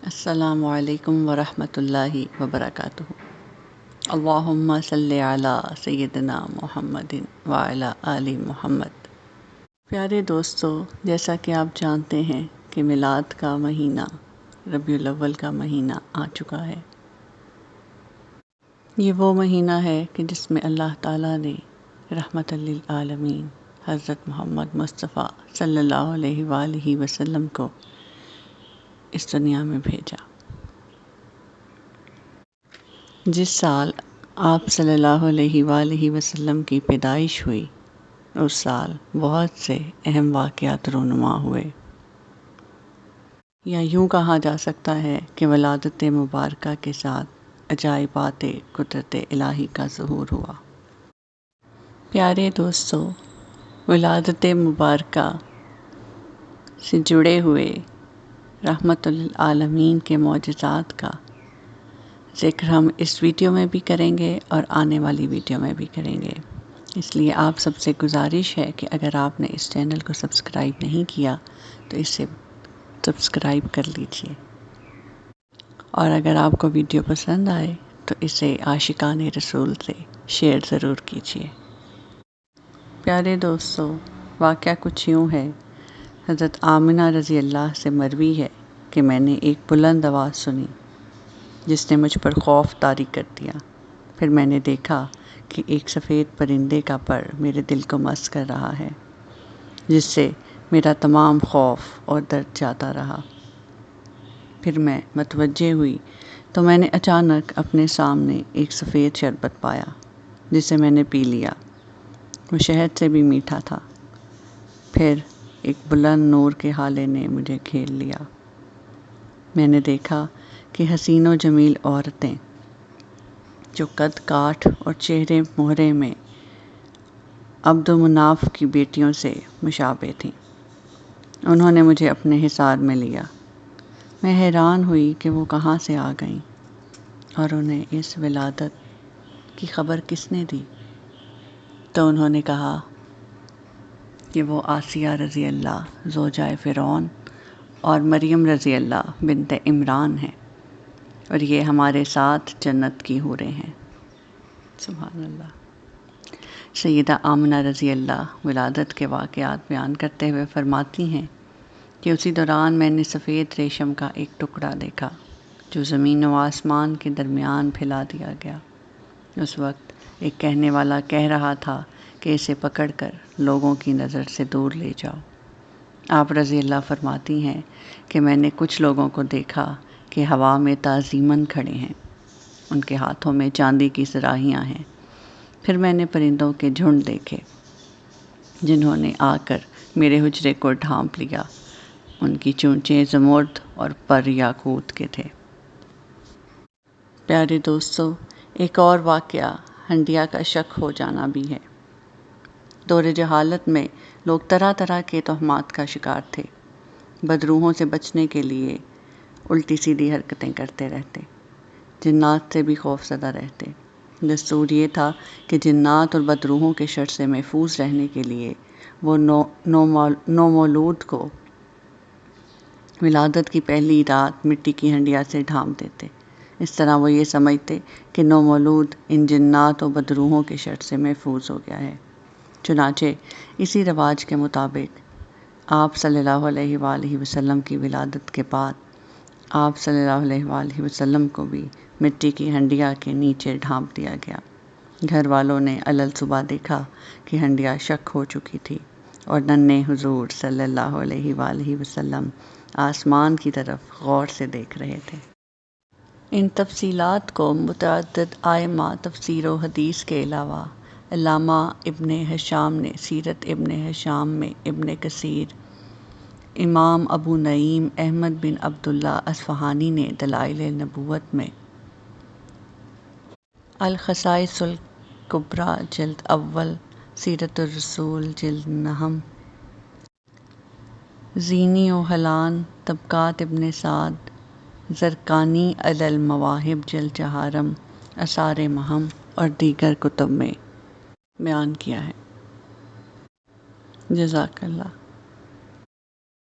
السلام علیکم ورحمۃ اللہ وبرکاتہ۔ اللہم صلی علی سیدنا محمد وعلی آل محمد۔ پیارے دوستو، جیسا کہ آپ جانتے ہیں کہ میلاد کا مہینہ، ربیع الاول کا مہینہ آ چکا ہے۔ یہ وہ مہینہ ہے کہ جس میں اللہ تعالیٰ نے رحمت للعالمین حضرت محمد مصطفیٰ صلی اللہ علیہ وآلہ وسلم کو اس دنیا میں بھیجا۔ جس سال آپ صلی اللہ علیہ وآلہ وسلم کی پیدائش ہوئی، اس سال بہت سے اہم واقعات رونما ہوئے، یا یوں کہا جا سکتا ہے کہ ولادت مبارکہ کے ساتھ عجائبات قدرت الہی کا ظہور ہوا۔ پیارے دوستو، ولادت مبارکہ سے جڑے ہوئے رحمت للعالمین کے معجزات کا ذکر ہم اس ویڈیو میں بھی کریں گے اور آنے والی ویڈیو میں بھی کریں گے۔ اس لیے آپ سب سے گزارش ہے کہ اگر آپ نے اس چینل کو سبسکرائب نہیں کیا تو اسے سبسکرائب کر لیجئے، اور اگر آپ کو ویڈیو پسند آئے تو اسے عاشقان رسول سے شیئر ضرور کیجئے۔ پیارے دوستو، واقعہ کچھ یوں ہے۔ حضرت آمنہ رضی اللہ سے مروی ہے کہ میں نے ایک بلند آواز سنی جس نے مجھ پر خوف طاری کر دیا۔ پھر میں نے دیکھا کہ ایک سفید پرندے کا پر میرے دل کو مس کر رہا ہے، جس سے میرا تمام خوف اور درد جاتا رہا۔ پھر میں متوجہ ہوئی تو میں نے اچانک اپنے سامنے ایک سفید شربت پایا، جسے میں نے پی لیا۔ وہ شہد سے بھی میٹھا تھا۔ پھر ایک بلند نور کے ہالے نے مجھے گھیر لیا۔ میں نے دیکھا کہ حسین و جمیل عورتیں جو قد کاٹھ اور چہرے مہرے میں عبد مناف کی بیٹیوں سے مشابہ تھیں، انہوں نے مجھے اپنے حصار میں لیا۔ میں حیران ہوئی کہ وہ کہاں سے آ گئیں اور انہیں اس ولادت کی خبر کس نے دی؟ تو انہوں نے کہا کہ وہ آسیہ رضی اللہ زوجہ فرعون اور مریم رضی اللہ بنت عمران ہیں، اور یہ ہمارے ساتھ جنت کی حوریں ہیں۔ سبحان اللہ۔ سیدہ آمنہ رضی اللہ ولادت کے واقعات بیان کرتے ہوئے فرماتی ہیں کہ اسی دوران میں نے سفید ریشم کا ایک ٹکڑا دیکھا جو زمین و آسمان کے درمیان پھیلا دیا گیا۔ اس وقت ایک کہنے والا کہہ رہا تھا کہ اسے پکڑ کر لوگوں کی نظر سے دور لے جاؤ۔ آپ رضی اللہ فرماتی ہیں کہ میں نے کچھ لوگوں کو دیکھا کہ ہوا میں تعظیماً کھڑے ہیں، ان کے ہاتھوں میں چاندی کی صراحیاں ہیں۔ پھر میں نے پرندوں کے جھنڈ دیکھے جنہوں نے آ کر میرے حجرے کو ڈھانپ لیا۔ ان کی چونچیں زمرد اور پر یاقوت کے تھے۔ پیارے دوستو، ایک اور واقعہ ہنڈیا کا شک ہو جانا بھی ہے۔ دور جہالت میں لوگ طرح طرح کے تہمات کا شکار تھے۔ بدروحوں سے بچنے کے لیے الٹی سیدھی حرکتیں کرتے رہتے، جنات سے بھی خوف زدہ رہتے۔ دستور یہ تھا کہ جنات اور بدروحوں کے شر سے محفوظ رہنے کے لیے وہ نومولود کو ولادت کی پہلی رات مٹی کی ہنڈیا سے ڈھانپ دیتے۔ اس طرح وہ یہ سمجھتے کہ نومولود ان جنات و بدروحوں کے شر سے محفوظ ہو گیا ہے۔ چنانچہ اسی رواج کے مطابق آپ صلی اللہ علیہ وآلہ وسلم کی ولادت کے بعد آپ صلی اللہ علیہ وآلہ وسلم کو بھی مٹی کی ہنڈیا کے نیچے ڈھانپ دیا گیا۔ گھر والوں نے الصبح دیکھا کہ ہنڈیا شک ہو چکی تھی اور ننھے حضور صلی اللہ علیہ وآلہ وسلم آسمان کی طرف غور سے دیکھ رہے تھے۔ ان تفصیلات کو متعدد ائمہ تفسیر و حدیث کے علاوہ علامہ ابن ہشام نے سیرت ابن ہشام میں، ابن کثیر، امام ابو نعیم احمد بن عبداللہ اصفہانی نے دلائل النبوت میں، الخصائص الکبریٰ جلد اول، سیرت الرسول جلد نہم، زینی و حلان، طبقات ابن سعد، زرقانی علی المواہب جلد چہارم، آثار مہم اور دیگر کتب میں بیان کیا ہے۔ جزاک اللہ۔